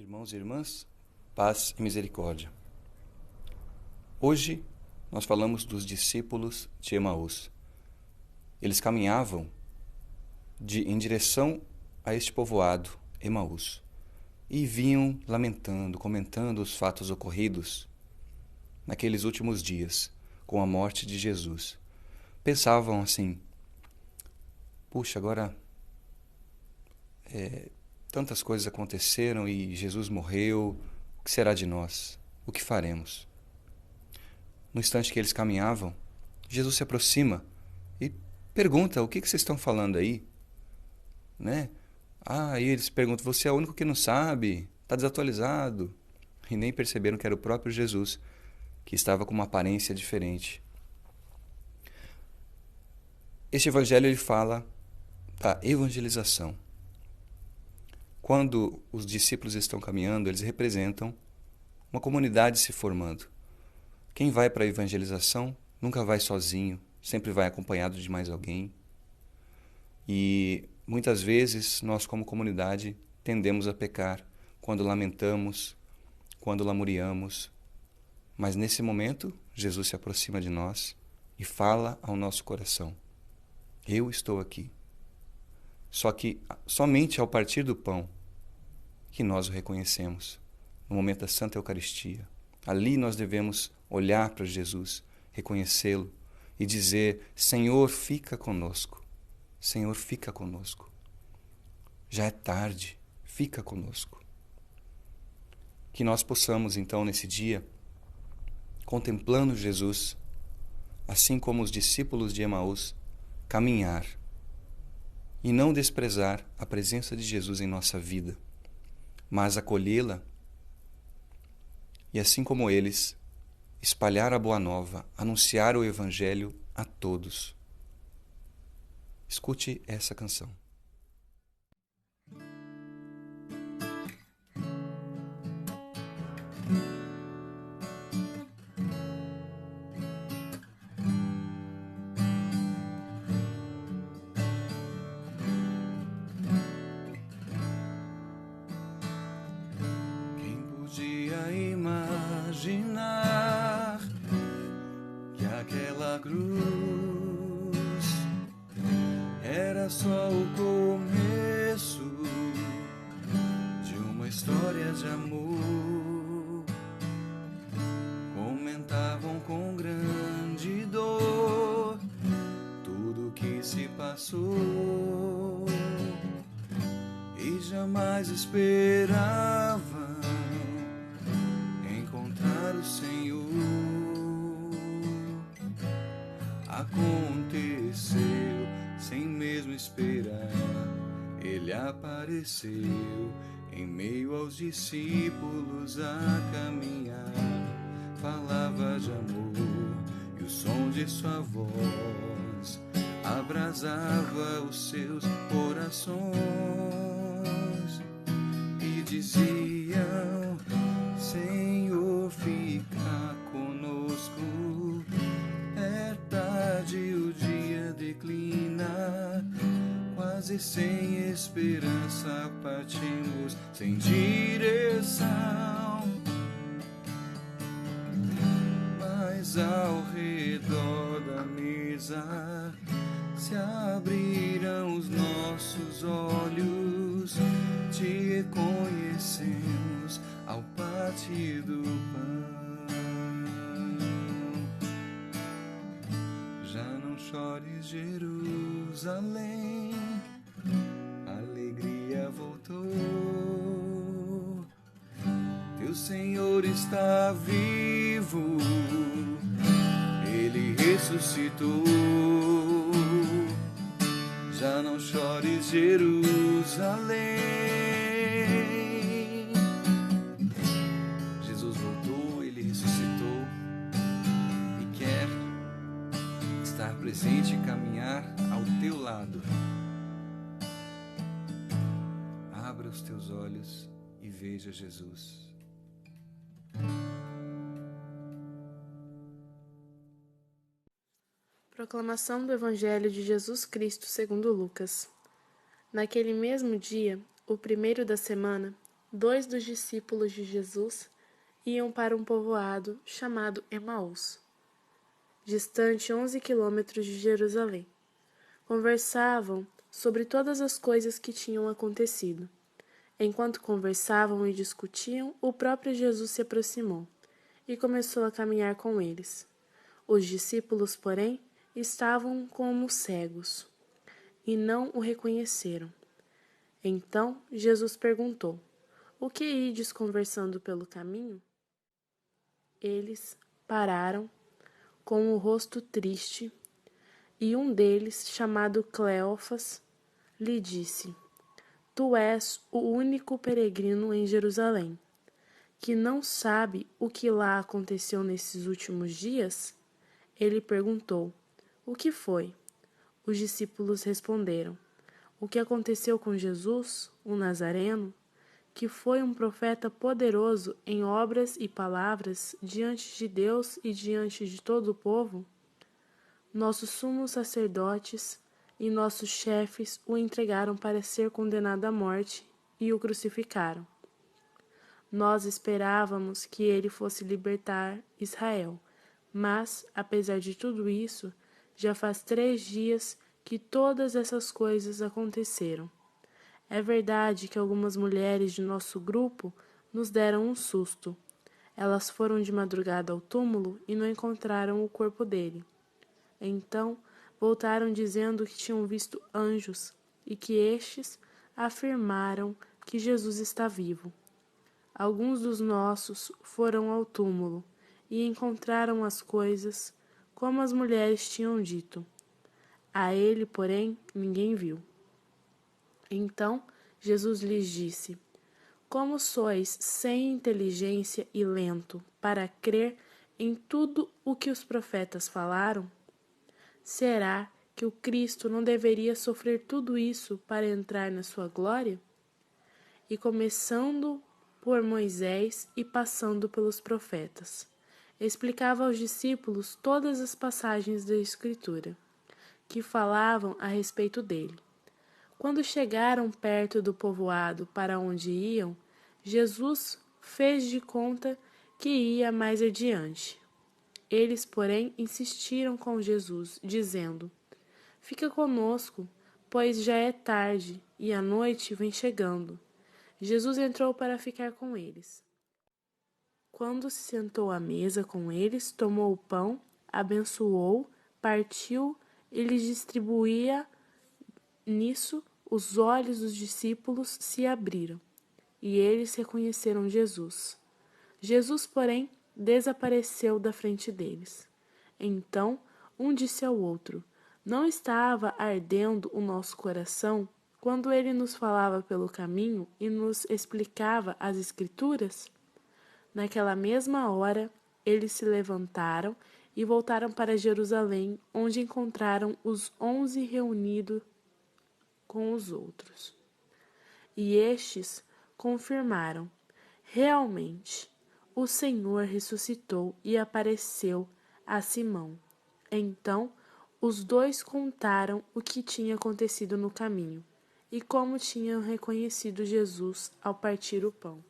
Irmãos e irmãs, paz e misericórdia. Hoje nós falamos dos discípulos de Emaús. Eles caminhavam em direção a este povoado, Emaús, e vinham lamentando, comentando os fatos ocorridos naqueles últimos dias com a morte de Jesus. Pensavam assim: puxa, agora tantas coisas aconteceram e Jesus morreu, o que será de nós? O que faremos? No instante que eles caminhavam, Jesus se aproxima e pergunta: o que vocês estão falando aí? Né? E eles perguntam: você é o único que não sabe? Está desatualizado. E nem perceberam que era o próprio Jesus, que estava com uma aparência diferente. Este evangelho ele fala da evangelização. Quando os discípulos estão caminhando, eles representam uma comunidade se formando. Quem vai para a evangelização nunca vai sozinho, sempre vai acompanhado de mais alguém. E muitas vezes nós, como comunidade, tendemos a pecar quando lamentamos, quando lamuriamos. Mas nesse momento, Jesus se aproxima de nós e fala ao nosso coração: eu estou aqui. Só que somente ao partir do pão que nós o reconhecemos, no momento da Santa Eucaristia. Ali nós devemos olhar para Jesus, reconhecê-lo e dizer: Senhor, fica conosco. Senhor, fica conosco. Já é tarde, fica conosco. Que nós possamos, então, nesse dia, contemplando Jesus, assim como os discípulos de Emaús, caminhar e não desprezar a presença de Jesus em nossa vida, mas acolhê-la e, assim como eles, espalhar a boa nova, anunciar o Evangelho a todos. Escute essa canção. Quem podia imaginar que aquela cruz era só o começo de uma história de amor? Comentavam com grande dor tudo que se passou e jamais esperavam encontrar o Senhor. Aconteceu sem mesmo esperar, ele apareceu em meio aos discípulos a caminhar. Falava de amor e o som de sua voz abrasava os seus corações e diziam: Senhor, fica conosco. É tarde, o dia declina, quase sem esperança partimos sem direção. Mas ao redor da mesa se abriram os nossos olhos, te reconhecemos ao partir do pão. Já não chores, Jerusalém, a alegria voltou. Teu Senhor está vivo, ele ressuscitou. Já não chores, Jerusalém. Jesus voltou, ele ressuscitou e quer estar presente e caminhar ao teu lado. Abra os teus olhos e veja Jesus. Proclamação do Evangelho de Jesus Cristo segundo Lucas. Naquele mesmo dia, o primeiro da semana, Dois dos discípulos de Jesus iam para um povoado chamado Emaús, distante 11 quilômetros de Jerusalém. Conversavam sobre todas as coisas que tinham acontecido. Enquanto conversavam e discutiam, o próprio Jesus se aproximou e começou a caminhar com eles. Os discípulos, porém, estavam como cegos e não o reconheceram. Então Jesus perguntou: O que ides conversando pelo caminho? Eles pararam com o rosto triste, e um deles, chamado Cleófas, lhe disse: Tu és o único peregrino em Jerusalém, que não sabe o que lá aconteceu nesses últimos dias? Ele perguntou: O que foi? Os discípulos responderam: O que aconteceu com Jesus, o Nazareno, que foi um profeta poderoso em obras e palavras diante de Deus e diante de todo o povo? Nossos sumos sacerdotes e nossos chefes o entregaram para ser condenado à morte e o crucificaram. Nós esperávamos que ele fosse libertar Israel, mas, apesar de tudo isso, já faz 3 dias que todas essas coisas aconteceram. É verdade que algumas mulheres de nosso grupo nos deram um susto. Elas foram de madrugada ao túmulo e não encontraram o corpo dele. Então, voltaram dizendo que tinham visto anjos e que estes afirmaram que Jesus está vivo. Alguns dos nossos foram ao túmulo e encontraram as coisas como as mulheres tinham dito. A ele, porém, ninguém viu. Então Jesus lhes disse: Como sois sem inteligência e lento para crer em tudo o que os profetas falaram? Será que o Cristo não deveria sofrer tudo isso para entrar na sua glória? E começando por Moisés e passando pelos profetas, explicava aos discípulos todas as passagens da Escritura que falavam a respeito dele. Quando chegaram perto do povoado para onde iam, Jesus fez de conta que ia mais adiante. Eles, porém, insistiram com Jesus, dizendo: Fica conosco, pois já é tarde e a noite vem chegando. Jesus entrou para ficar com eles. Quando se sentou à mesa com eles, tomou o pão, abençoou, partiu e lhes distribuía. Nisso, os olhos dos discípulos se abriram, e eles reconheceram Jesus. Jesus, porém, desapareceu da frente deles. Então, um disse ao outro: Não estava ardendo o nosso coração quando ele nos falava pelo caminho e nos explicava as Escrituras? Naquela mesma hora, eles se levantaram e voltaram para Jerusalém, onde encontraram os 11 reunidos com os outros. E estes confirmaram: Realmente, o Senhor ressuscitou e apareceu a Simão. Então, os dois contaram o que tinha acontecido no caminho e como tinham reconhecido Jesus ao partir o pão.